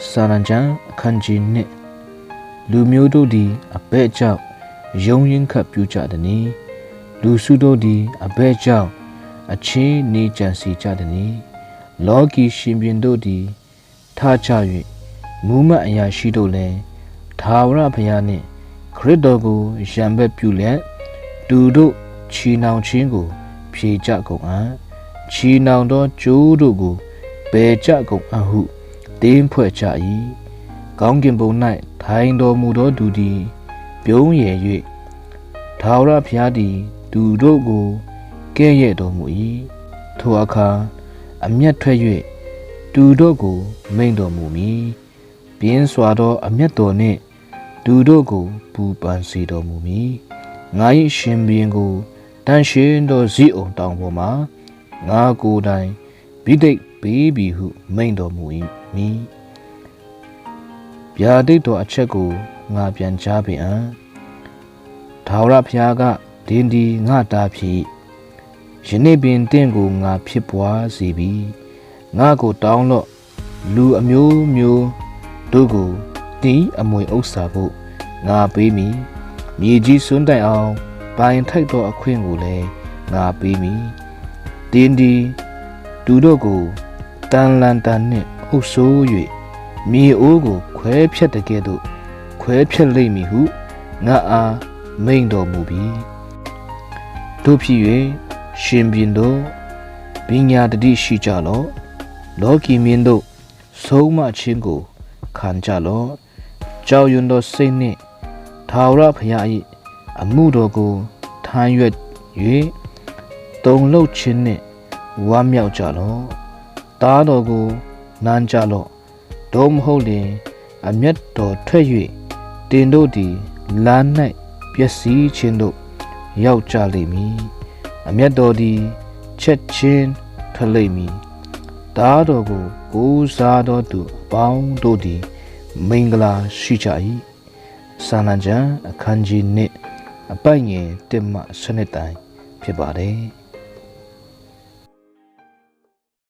စာရန်ချန်အခန်းကြီးနှစ်လူမျိုးတို့သည်အဘဲ့ကြောင့်ယုံရင်ခတ်ပြူကြသည်။လူစုတို့သည်အဘဲ့ကြောင့်အချင်းနေကြံစီကြသည်။လောကီရှင်ပြန်တို့သည်ထားချ၍မူးမတ်အရာရှိတို့လည်းသာဝရဘုရားနှင့်ခရစ်တော်ကိုရံဘက်ပြုလျက်သူတို့ချီနှောင်ခြင်းကိုဖြေကြကုန်အံ့ချီနှောင်သောကျိုးတို့ကိုပယ်ကြကုန်အံ့ဟုတင်းဖွဲ့ကြ၏ကောင်းကင်ဘုံ၌ထိုင်တော်မူသောသူသည်ပြုံးရည်၍သာဝရဘုရားသည်သူတို့ကိုကဲ့ရဲ့တော်မူ၏ထိုအခါအမျက်ထွက်၍သူတို့ကိုမိန့်တော်မူမည်ပြင်းစွာသောအမျက်တော်နှင့်သူတို့ကိုပူပန်စေတော်မူမည်ငါ၏ရှင်ဘုရင်ကိုတန်ရှင်းသောဇိအုန်တောင်ပေါ်မှာငါကိုယ်တိုင်ဗိဒိတ်ပေးပြီဟုမိန့်တော်မူ၏ဗျာဒိတ်တော်အချက်ကိုငါပြန်ကြားပေအံ့ထာဝရဘုရားကဒင်းဒီငါတာဖြစ်ယနေ့ပင်တင့်ကိုငါဖြစ်ပွားစေပြီငါကိုတောင်းလော့လူအမျိုးမျိုးတို့ကိုတီးအမွေဥစ္စာဖို့ငါပေးမည်မြေကြီးစွန်းတိုင်အောင်ပိုင်ထိုက်သောအခွင့်ကိုလည်းငါပေးမည်တင်းဒီသူတို့ကိုတန်လန်တန်နှင့်အုပ်ဆိုး၍မြေအိုးကိုခွဲဖြတ်တကဲ့သို့ခွဲဖြတ်လိမ့်မည်ဟုငါအားမိန့်တော်မူပြီတို့ဖြစ်၍ရှင်ပြန်တို့ပညာတတိရှိကြလော့လောကီမင်းတို့ဆုံးမခြင်းကိုခံကြလော့ကြောက်ရွံ့သောစိတ်နှင့်ထာဝရဘုရား၏အမှုတော်ကိုထမ်းရွက်၍တုံလှုပ်ခြင်းနှင့်ဝမ်းမြောက်ကြလော့တားတော်ကိုနမ်းကြလော့သို့မဟုတ်လျှင်အမျက်တော်ထွက်၍တင်တို့သည်လမ်း၌ပျက်စီးခြင်းတို့ရောက်ကြလိမ့်မည်အမျက်တော်သည်ချက်ချင်းထွက်လိမ့်မည်တားတော်ကိုကိုးစားတော်သူအပေါင်းတို့သည်မင်္ဂလာရှိကြ၏စာလံကျမ်းအခန်းကြီး1အပိုင်ငယ်1မှ7တိုင်ဖြစ်ပါတယ်